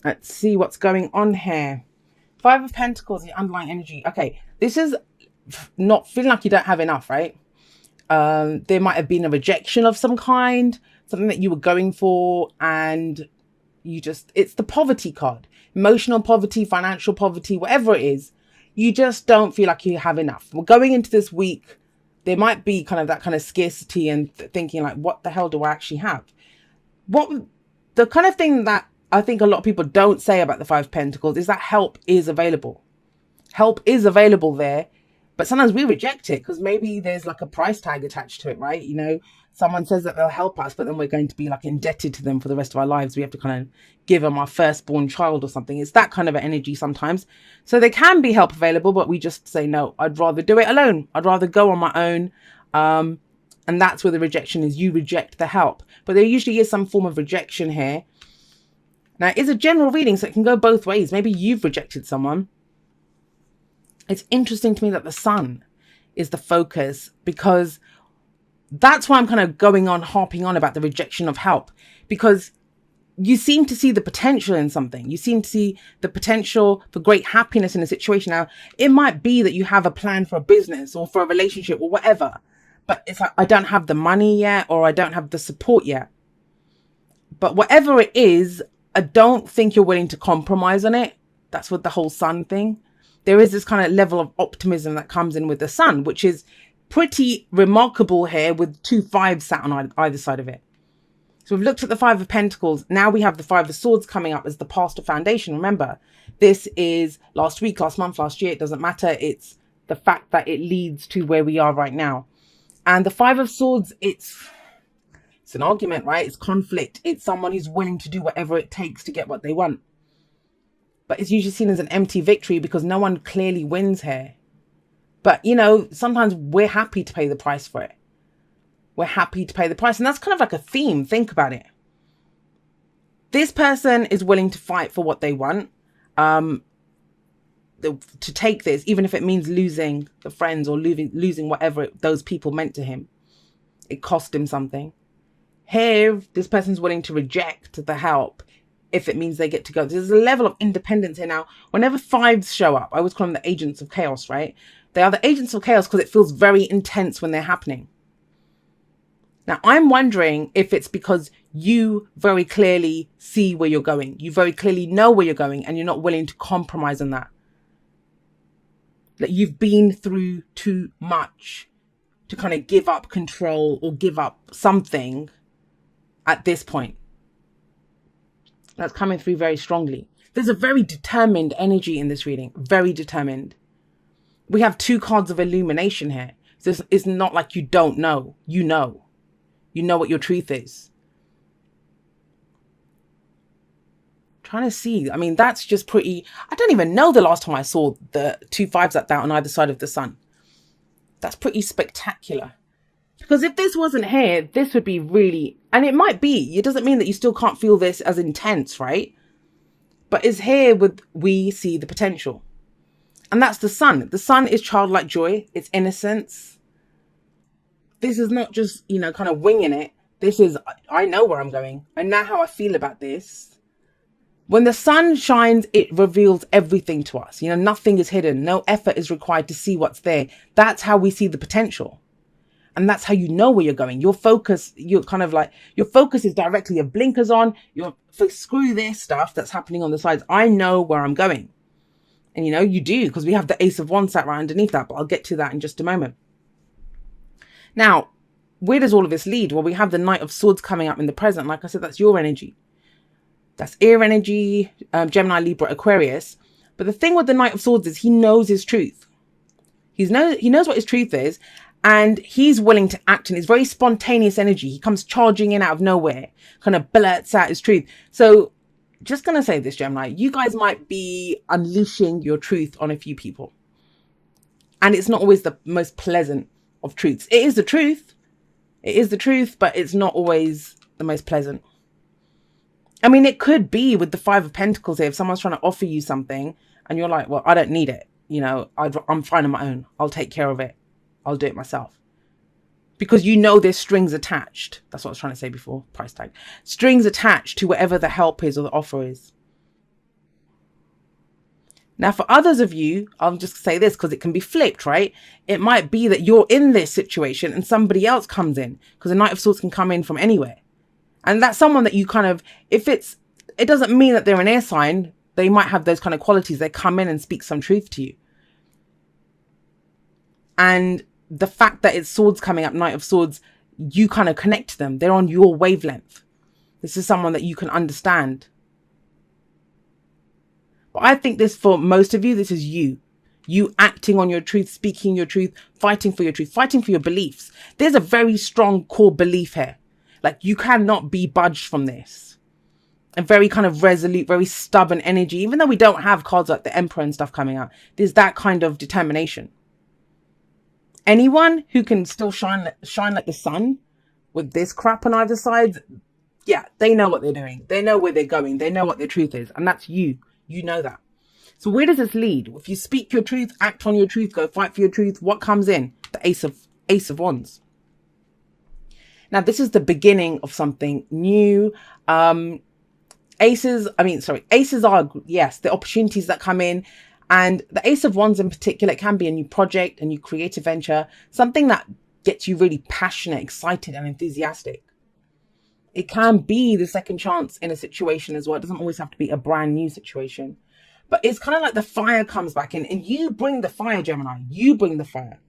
Let's see what's going on here. Five of Pentacles, the underlying energy. Okay, this is not feeling like you don't have enough, right? There might have been a rejection of some kind, something that you were going for, and it's the poverty card. Emotional poverty, financial poverty, whatever it is, you just don't feel like you have enough. We're going into this week, there might be kind of that kind of scarcity and thinking like, what the hell do I actually have? What the kind of thing that I think a lot of people don't say about the Five of Pentacles is that help is available. Help is available there, but sometimes we reject it because maybe there's like a price tag attached to it, right? You know, someone says that they'll help us, but then we're going to be like indebted to them for the rest of our lives. We have to kind of give them our firstborn child or something. It's that kind of an energy sometimes. So there can be help available, but we just say, no, I'd rather do it alone. I'd rather go on my own. And that's where the rejection is. You reject the help, but there usually is some form of rejection here. Now, it's a general reading, so it can go both ways. Maybe you've rejected someone. It's interesting to me that the sun is the focus, because that's why I'm kind of harping on about the rejection of help, because you seem to see the potential in something. You seem to see the potential for great happiness in a situation. Now, it might be that you have a plan for a business or for a relationship or whatever, but it's like, I don't have the money yet, or I don't have the support yet. But whatever it is, I don't think you're willing to compromise on it. That's what the whole sun thing. There is this kind of level of optimism that comes in with the sun, which is pretty remarkable here with 2 5s sat on either side of it. So we've looked at the Five of Pentacles. Now we have the Five of Swords coming up as the pastor foundation. Remember, this is last week, last month, last year. It doesn't matter. It's the fact that it leads to where we are right now. And the Five of Swords, it's an argument, right? It's conflict. It's someone who's willing to do whatever it takes to get what they want. But it's usually seen as an empty victory because no one clearly wins here. But, you know, sometimes we're happy to pay the price for it. We're happy to pay the price. And that's kind of like a theme. Think about it. This person is willing to fight for what they want. To take this, even if it means losing the friends or losing whatever those people meant to him. It cost him something. Here, this person's willing to reject the help if it means they get to go. There's a level of independence here now. Whenever 5s show up, I always call them the agents of chaos, right? They are the agents of chaos because it feels very intense when they're happening. Now, I'm wondering if it's because you very clearly see where you're going. You very clearly know where you're going and you're not willing to compromise on that. That you've been through too much to kind of give up control or give up something at this point. That's coming through very strongly. There's a very determined energy in this reading. Very determined. We have 2 cards of illumination here. So it's not like you don't know. You know. You know what your truth is. Trying to see. I mean, that's just pretty... I don't even know the last time I saw the 2 5s like that on either side of the sun. That's pretty spectacular. Because if this wasn't here, this would be really... And it might be. It doesn't mean that you still can't feel this as intense, right? But it's here with we see the potential. And that's the sun. The sun is childlike joy. It's innocence. This is not just, you know, kind of winging it. This is, I know where I'm going. I know how I feel about this. When the sun shines, it reveals everything to us. You know, nothing is hidden. No effort is required to see what's there. That's how we see the potential. And that's how you know where you're going. Your focus, you're kind of like, your focus is directly, your blinkers on, screw this stuff that's happening on the sides. I know where I'm going. And you know, you do, because we have the Ace of Wands sat right underneath that, but I'll get to that in just a moment. Now, where does all of this lead? Well, we have the Knight of Swords coming up in the present. Like I said, that's your energy. That's air energy, Gemini, Libra, Aquarius. But the thing with the Knight of Swords is he knows his truth. He knows what his truth is. And he's willing to act, and it's very spontaneous energy. He comes charging in out of nowhere, kind of blurts out his truth. So just going to say this, Gemini, you guys might be unleashing your truth on a few people. And it's not always the most pleasant of truths. It is the truth. It is the truth, but it's not always the most pleasant. I mean, it could be with the Five of Pentacles here. If someone's trying to offer you something and you're like, well, I don't need it. You know, I'm fine on my own. I'll take care of it. I'll do it myself. Because you know there's strings attached. That's what I was trying to say before. Price tag. Strings attached to whatever the help is or the offer is. Now, for others of you, I'll just say this because it can be flipped, right? It might be that you're in this situation and somebody else comes in, because the Knight of Swords can come in from anywhere. And that's someone that you kind of, it doesn't mean that they're an air sign. They might have those kind of qualities. They come in and speak some truth to you. And the fact that it's swords coming up, Knight of Swords, you kind of connect to them. They're on your wavelength. This is someone that you can understand. But I think this, for most of you, this is you. You acting on your truth, speaking your truth, fighting for your truth, fighting for your beliefs. There's a very strong core belief here. Like, you cannot be budged from this. A very kind of resolute, very stubborn energy. Even though we don't have cards like the Emperor and stuff coming out, there's that kind of determination. Anyone who can still shine like the sun with this crap on either side, yeah, they know what they're doing. They know where they're going. They know what their truth is. And that's you. You know that. So where does this lead? If you speak your truth, act on your truth, go fight for your truth, what comes in? The Ace of Wands. Now, this is the beginning of something new. Aces are, yes, the opportunities that come in. And the Ace of Wands in particular, it can be a new project, a new creative venture, something that gets you really passionate, excited, and enthusiastic. It can be the second chance in a situation as well. It doesn't always have to be a brand new situation. But it's kind of like the fire comes back in, and you bring the fire, Gemini. You bring the fire.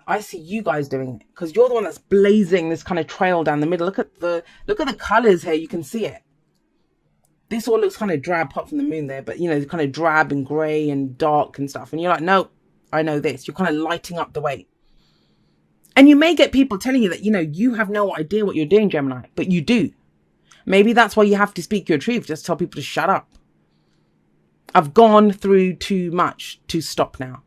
I see you guys doing it because you're the one that's blazing this kind of trail down the middle. Look at the colors here. You can see it. This all looks kind of drab apart from the moon there, but you know, kind of drab and grey and dark and stuff. And you're like, no, I know this. You're kind of lighting up the way. And you may get people telling you that, you know, you have no idea what you're doing, Gemini, but you do. Maybe that's why you have to speak your truth. Just tell people to shut up. I've gone through too much to stop now.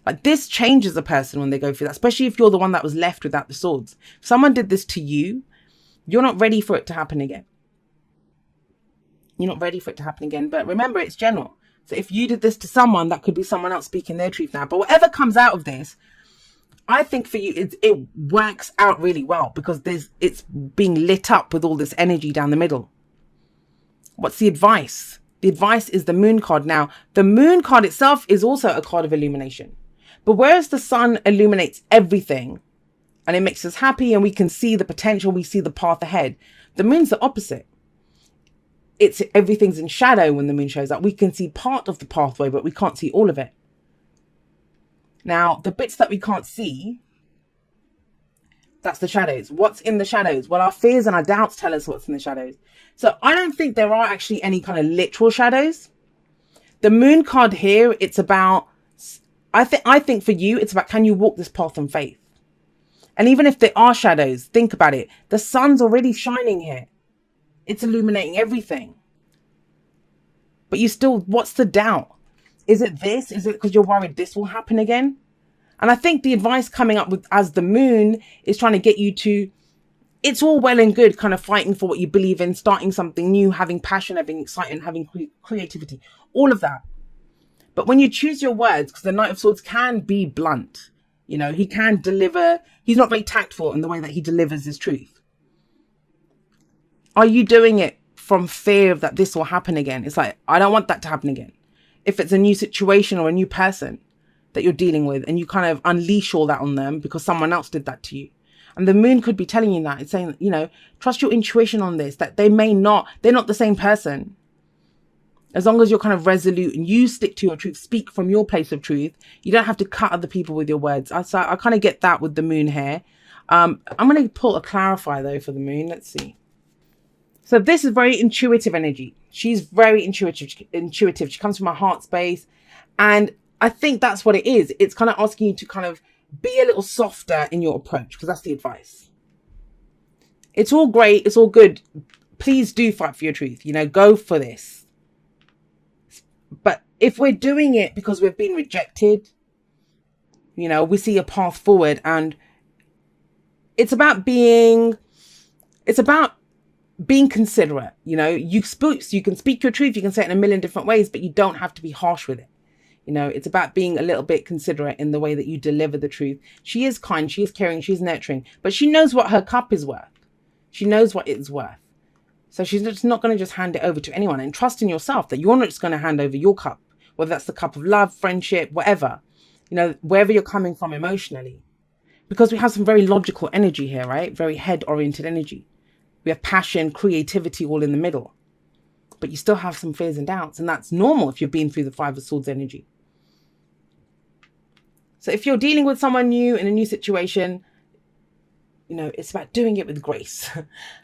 Like, this changes a person when they go through that, especially if you're the one that was left without the swords. If someone did this to you, you're not ready for it to happen again. You're not ready for it to happen again. But remember, it's general. So if you did this to someone, that could be someone else speaking their truth now. But whatever comes out of this, I think for you, it works out really well because it's being lit up with all this energy down the middle. What's the advice? The advice is the Moon card. Now, the Moon card itself is also a card of illumination. But whereas the sun illuminates everything and it makes us happy and we can see the potential, we see the path ahead, the Moon's the opposite. Everything's in shadow when the Moon shows up. We can see part of the pathway, but we can't see all of it. Now, the bits that we can't see, that's the shadows. What's in the shadows? Well, our fears and our doubts tell us what's in the shadows. So I don't think there are actually any kind of literal shadows. The Moon card here, it's about, I think for you, it's about, can you walk this path in faith? And even if there are shadows, think about it. The sun's already shining here. It's illuminating everything. But you still, what's the doubt? Is it this? Is it because you're worried this will happen again? And I think the advice coming up with as the Moon is trying to get you to, it's all well and good kind of fighting for what you believe in, starting something new, having passion, having excitement, having creativity, all of that. But when you choose your words, because the Knight of Swords can be blunt, you know, he can deliver, he's not very tactful in the way that he delivers his truth. Are you doing it from fear of that this will happen again? It's like, I don't want that to happen again. If it's a new situation or a new person that you're dealing with and you kind of unleash all that on them because someone else did that to you. And the Moon could be telling you that. It's saying, you know, trust your intuition on this, that they're not the same person. As long as you're kind of resolute and you stick to your truth, speak from your place of truth, you don't have to cut other people with your words. I kind of get that with the Moon here. I'm going to pull a clarifier though for the Moon. Let's see. So this is very intuitive energy. She's very intuitive. She comes from her heart space. And I think that's what it is. It's kind of asking you to kind of be a little softer in your approach, because that's the advice. It's all great. It's all good. Please do fight for your truth. You know, go for this. But if we're doing it because we've been rejected, you know, we see a path forward, and it's about being considerate. You know, you can speak your truth. You can say it in a million different ways, but you don't have to be harsh with it. You know, it's about being a little bit considerate in the way that you deliver the truth. She is kind, she is caring, she's nurturing, but she knows what her cup is worth. She knows what it's worth. So she's just not going to just hand it over to anyone, and trust in yourself that you're not just going to hand over your cup whether that's the cup of love, friendship, whatever, you know, wherever you're coming from emotionally. Because we have some very logical energy here, right? Very head-oriented energy. We have passion, creativity all in the middle. But you still have some fears and doubts. And that's normal if you've been through the Five of Swords energy. So if you're dealing with someone new in a new situation, you know, it's about doing it with grace.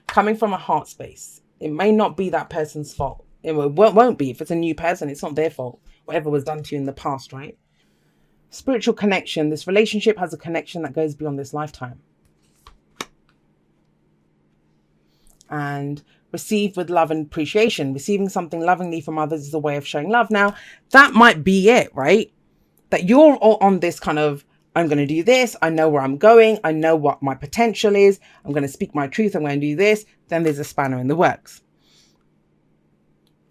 Coming from a heart space. It may not be that person's fault. It won't be. If it's a new person, it's not their fault. Whatever was done to you in the past, right? Spiritual connection. This relationship has a connection that goes beyond this lifetime. And receive with love and appreciation. Receiving something lovingly from others is a way of showing love. Now, that might be it, right? That you're all on this kind of, I'm going to do this. I know where I'm going. I know what my potential is. I'm going to speak my truth. I'm going to do this. Then there's a spanner in the works.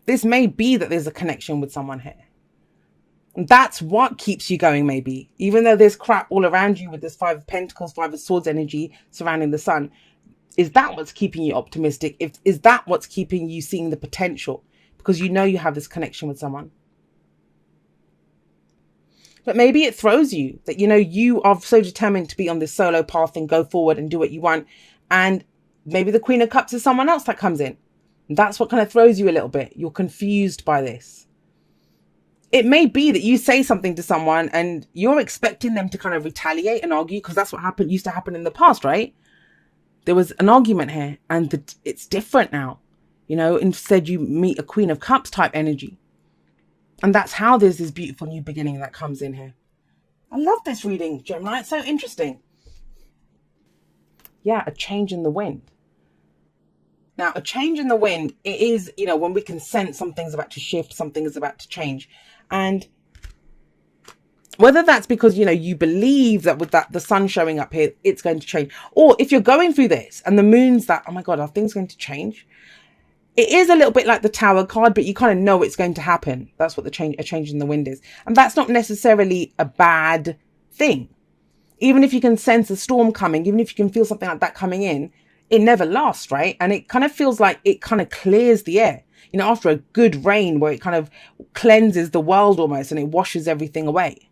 This may be that there's a connection with someone here. And that's what keeps you going, maybe. Even though there's crap all around you with this Five of Pentacles, Five of Swords energy surrounding the sun. Is that what's keeping you optimistic? Is that what's keeping you seeing the potential? Because you know you have this connection with someone. But maybe it throws you that, you know, you are so determined to be on this solo path and go forward and do what you want. And maybe the Queen of Cups is someone else that comes in. And that's what kind of throws you a little bit. You're confused by this. It may be that you say something to someone and you're expecting them to kind of retaliate and argue, because that's what used to happen in the past, right? There was an argument here and it's different now. You know, instead you meet a Queen of Cups type energy. And that's how there's this beautiful new beginning that comes in here. I love this reading, Gemini. It's so interesting. Yeah, a change in the wind. Now, a change in the wind, it is, you know, when we can sense something's about to shift, something is about to change. And whether that's because, you know, you believe that with that the sun showing up here, it's going to change. Or if you're going through this and the moon's that, oh my God, are things going to change? It is a little bit like the Tower card, but you kind of know it's going to happen. That's what a change in the wind is. And that's not necessarily a bad thing. Even if you can sense a storm coming, even if you can feel something like that coming in, it never lasts, right? And it kind of feels like it kind of clears the air. You know, after a good rain where it kind of cleanses the world almost and it washes everything away.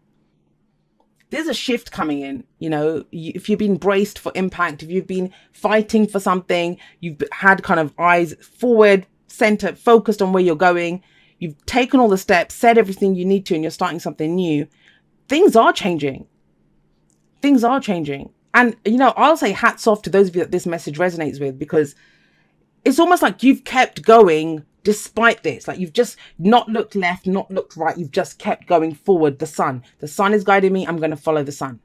There's a shift coming in, you know, if you've been braced for impact, if you've been fighting for something, you've had kind of eyes forward, centered, focused on where you're going. You've taken all the steps, said everything you need to, and you're starting something new. Things are changing. Things are changing. And, you know, I'll say hats off to those of you that this message resonates with, because it's almost like you've kept going despite this. Like you've just not looked left, not looked right. You've just kept going forward. The sun is guiding me. I'm going to follow the sun.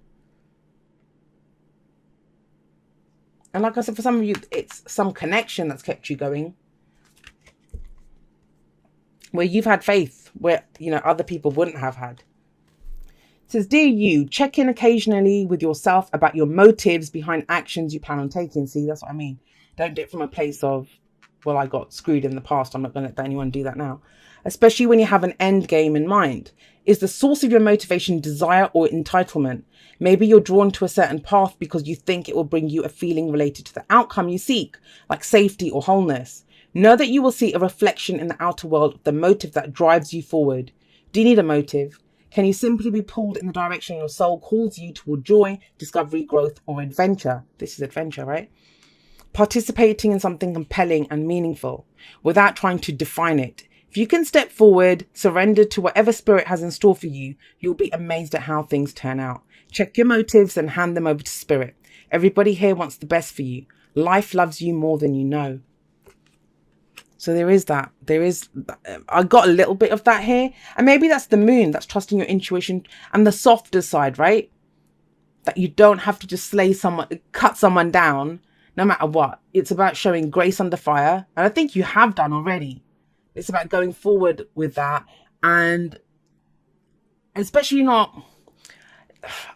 And like I said, for some of you, it's some connection that's kept you going. Where you've had faith, where, you know, other people wouldn't have had. It says, dear you, check in occasionally with yourself about your motives behind actions you plan on taking. See, that's what I mean. Don't do it from a place of, well, I got screwed in the past. I'm not going to let anyone do that now. Especially when you have an end game in mind. Is the source of your motivation desire or entitlement? Maybe you're drawn to a certain path because you think it will bring you a feeling related to the outcome you seek, like safety or wholeness. Know that you will see a reflection in the outer world of the motive that drives you forward. Do you need a motive? Can you simply be pulled in the direction your soul calls you toward joy, discovery, growth, or adventure? This is adventure, right? Participating in something compelling and meaningful without trying to define it. If you can step forward, surrender to whatever spirit has in store for you, you'll be amazed at how things turn out. Check your motives and hand them over to spirit. Everybody here wants the best for you. Life loves you more than you know. So there is that. I got a little bit of that here. And maybe that's the moon. That's trusting your intuition and the softer side, right? That you don't have to just cut someone down. No matter what, it's about showing grace under fire. And I think you have done already. It's about going forward with that. And especially not,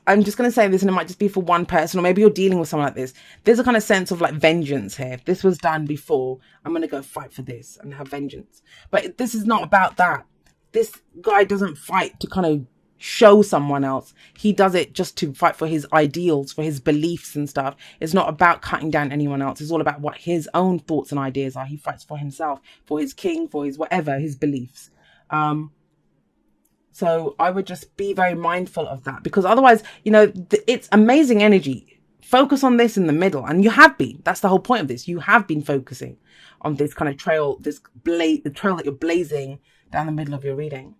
I'm just going to say this and it might just be for one person, or maybe you're dealing with someone like this. There's a kind of sense of like vengeance here. If this was done before, I'm going to go fight for this and have vengeance. But this is not about that. This guy doesn't fight to kind of show someone else. He does it just to fight for his ideals, for his beliefs and stuff. It's not about cutting down anyone else. It's all about what his own thoughts and ideas are. He fights for himself, for his king, for his whatever, his beliefs. So I would just be very mindful of that, because otherwise, you know, it's amazing energy. Focus on this in the middle, and you have been. That's the whole point of this. You have been focusing on this kind of trail, the trail that you're blazing down the middle of your reading.